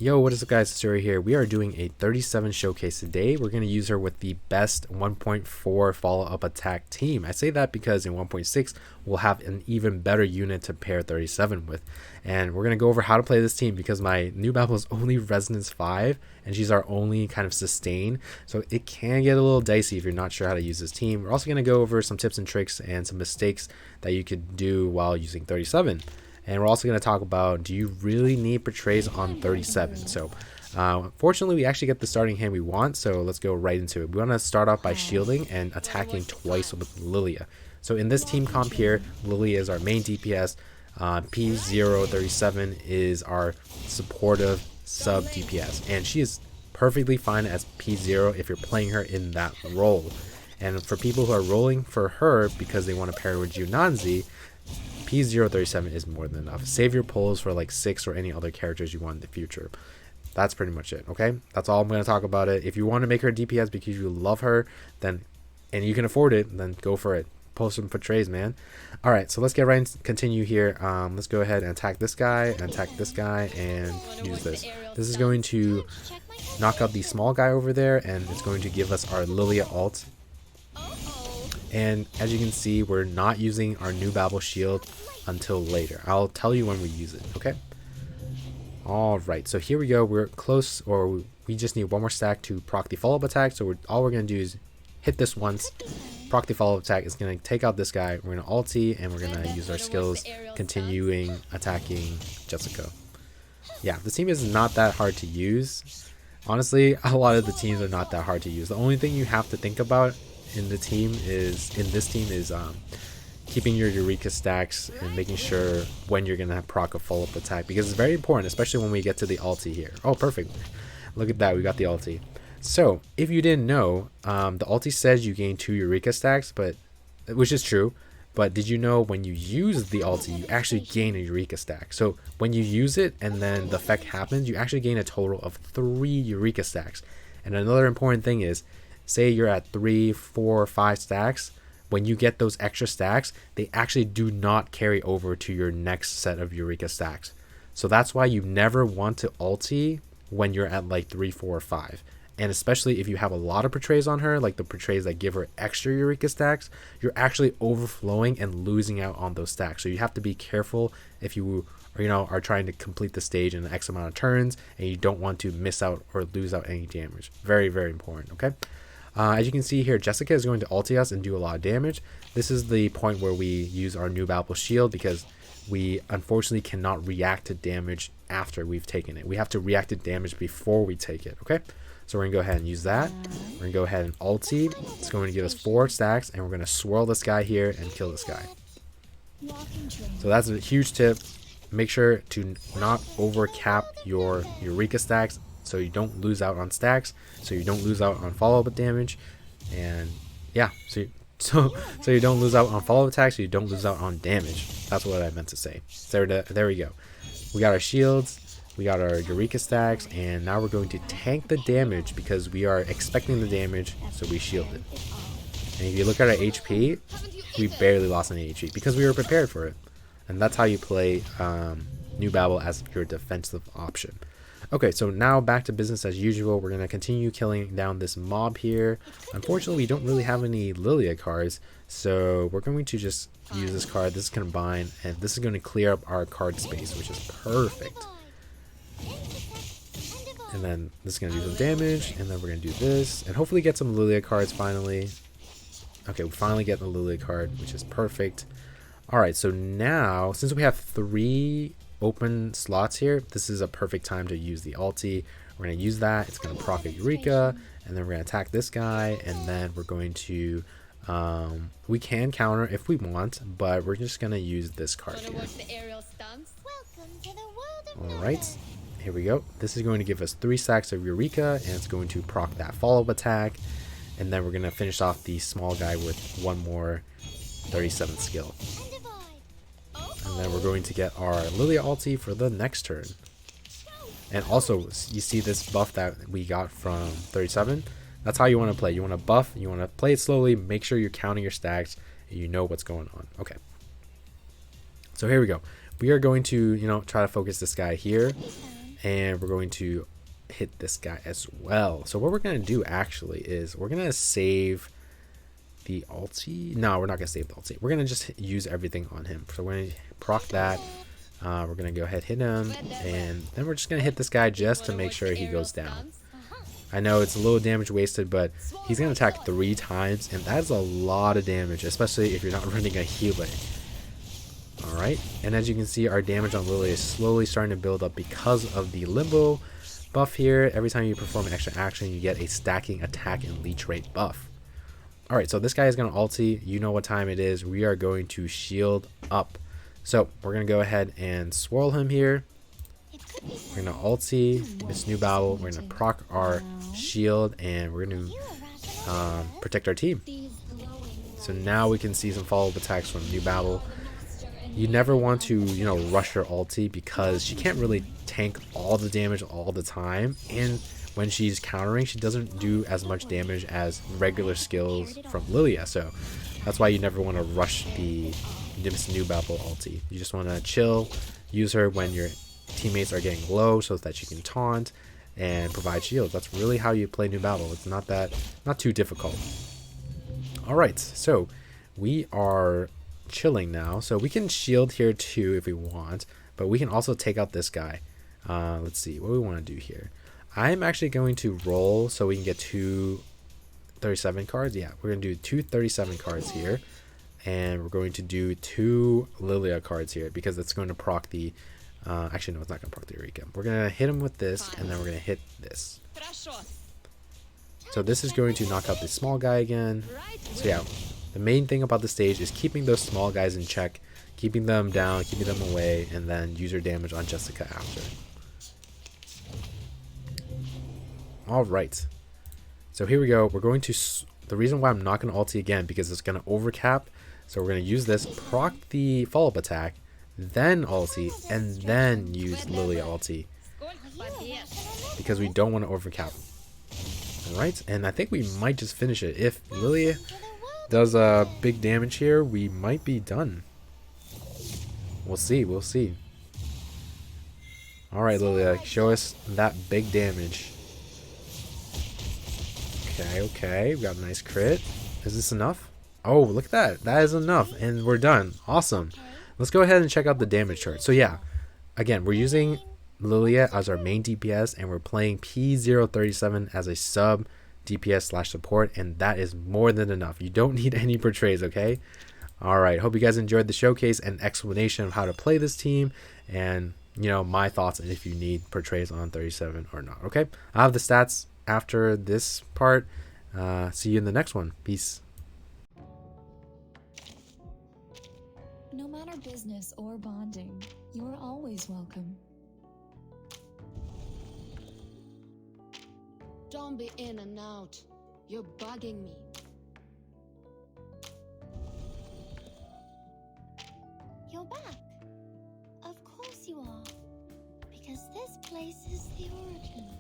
Yo, what is up guys, it's Eureka here. We are doing a 37 showcase today. We're going to use her with the best 1.4 follow-up attack team. I say that because in 1.6 we'll have an even better unit to pair 37 with. And we're going to go over how to play this team because my NewBabel is only Resonance 5 and she's our only kind of sustain. So it can get a little dicey if you're not sure how to use this team. We're also going to go over some tips and tricks and some mistakes that you could do while using 37. And we're also going to talk about, do you really need portrays on 37? So fortunately we actually get the starting hand we want, so let's go right into it. We want to start off by shielding and attacking twice with Lilya. So in this team comp here, Lilya is our main DPS. P037 is our supportive sub DPS, and she is perfectly fine as P0 if you're playing her in that role. And for people who are rolling for her because they want to pair with Junanzi, P037 is more than enough. Save your pulls for like 6 or any other characters you want in the future. That's pretty much it, okay? That's all I'm going to talk about it. If you want to make her DPS because you love her, then and you can afford it, then go for it. Post some portrays, man. Alright, so let's get right and continue here. Let's go ahead and attack this guy, and use this. This is going to knock out the small guy over there, and it's going to give us our Lilya ult. And as you can see, we're not using our NewBabel shield until later. I'll tell you when we use it, okay? Alright, so here we go. We're close, or we just need one more stack to proc the follow-up attack. So all we're going to do is hit this once. Proc the follow-up attack is going to take out this guy. We're going to ulti, and we're going to use our skills, continuing attacking Jessica. Yeah, the team is not that hard to use. Honestly, a lot of the teams are not that hard to use. The only thing you have to think about in this team is keeping your Eureka stacks and making sure when you're gonna proc a follow-up attack, because it's very important, especially when we get to the ulti here. Oh, perfect! Look at that, we got the ulti. So if you didn't know, the ulti says you gain 2 Eureka stacks, which is true. But did you know when you use the ulti, you actually gain a Eureka stack? So when you use it and then the effect happens, you actually gain a total of 3 Eureka stacks. And another important thing is, say you're at 3, 4, 5 stacks, when you get those extra stacks, they actually do not carry over to your next set of Eureka stacks. So that's why you never want to ulti when you're at like 3, 4, or 5. And especially if you have a lot of portrays on her, like the portrays that give her extra Eureka stacks, you're actually overflowing and losing out on those stacks. So you have to be careful if you are trying to complete the stage in X amount of turns, and you don't want to miss out or lose out any damage. Very, very important, okay? As you can see here, Jessica is going to ulti us and do a lot of damage. This is the point where we use our NewBabel shield, because we unfortunately cannot react to damage after we've taken it. We have to react to damage before we take it, okay? So we're going to go ahead and use that. We're going to go ahead and ulti. It's going to give us 4 stacks, and we're going to swirl this guy here and kill this guy. So that's a huge tip. Make sure to not overcap your Eureka stacks, so you don't lose out on stacks, so you don't lose out on follow-up damage, and yeah, so you don't lose out on follow-up attacks, so you don't lose out on damage. That's what I meant to say. So there we go. We got our shields, we got our Eureka stacks, and now we're going to tank the damage because we are expecting the damage, so we shielded. And if you look at our HP, we barely lost any HP because we were prepared for it. And that's how you play NewBabel as your defensive option. Okay, so now back to business as usual. We're going to continue killing down this mob here. Unfortunately, we don't really have any Lilya cards, so we're going to just use this card. This is combined, and this is going to clear up our card space, which is perfect. And then this is going to do some damage, and then we're going to do this, and hopefully get some Lilya cards finally. Okay, we finally get the Lilya card, which is perfect. Alright, so now, since we have 3 open slots here, this is a perfect time to use the ulti. We're going to use that. It's going to proc a Eureka, and then we're going to attack this guy, and then we're going to we can counter if we want, but we're just going to use this card here. Alright, here we go. This is going to give us 3 stacks of Eureka, and it's going to proc that follow-up attack, and then we're going to finish off the small guy with one more 37 skill. And then we're going to get our Lilya ulti for the next turn. And also, you see this buff that we got from 37? That's how you want to play. You want to buff, you want to play it slowly, make sure you're counting your stacks, and you know what's going on. Okay. So here we go. We are going to, try to focus this guy here. and we're going to hit this guy as well. So what we're going to do actually is we're going to save the ulti. No, we're not going to save the ulti. We're going to just use everything on him. So we're going to proc that. We're going to go ahead, hit him, and then we're just going to hit this guy just to make sure he goes down. I know it's a little damage wasted, but he's going to attack 3 times, and that's a lot of damage, especially if you're not running a healer. Alright, and as you can see, our damage on Lilya is slowly starting to build up because of the Limbo buff here. Every time you perform an extra action, you get a stacking attack and leech rate buff. Alright, so this guy is going to ulti. You know what time it is. We are going to shield up. So we're going to go ahead and swirl him here. We're going to ulti, Miss NewBabel. We're going to proc our shield, and we're going to protect our team. So now we can see some follow-up attacks from NewBabel. You never want to, you know, rush her ulti because she can't really tank all the damage all the time. And when she's countering, she doesn't do as much damage as regular skills from Lilya. So that's why you never want to rush the Miss NewBabel ulti. You just want to chill, use her when your teammates are getting low so that she can taunt and provide shields. That's really how you play NewBabel. It's not too difficult. Alright, so we are chilling now, so we can shield here too if we want, but we can also take out this guy. Let's see what do we want to do here. I'm actually going to roll so we can get 2 37 cards. Yeah, we're gonna do 2 37 cards here, and we're going to do 2 Lilya cards here because it's going to proc the actually no, it's not gonna proc the Eureka. We're gonna hit him with this, and then we're gonna hit this. So this is going to knock out the small guy again. So yeah, the main thing about the stage is keeping those small guys in check, keeping them down, keeping them away, and then use your damage on Jessica after. Alright, so here we go. We're going to, the reason why I'm not going to ulti again, because it's going to overcap. So we're going to use this, proc the follow-up attack, then ulti, and then use Lilya ulti, because we don't want to overcap. Alright, and I think we might just finish it. If Lilya does big damage here, we might be done. We'll see, we'll see. Alright, Lilya, show us that big damage. Okay, we got a nice crit. Is this enough? Oh, look at that. That is enough, and we're done. Awesome. Let's go ahead and check out the damage chart. So yeah, again, we're using Lilya as our main DPS, and we're playing P037 as a sub DPS / support, and that is more than enough. You don't need any portrays, okay? Alright, hope you guys enjoyed the showcase and explanation of how to play this team, and you know, my thoughts and if you need portrays on 37 or not, okay? I have the stats after this part. See you in the next one. Peace. No matter business or bonding, you are always welcome. Don't be in and out. You're bugging me. You're back. Of course you are. Because this place is the origin.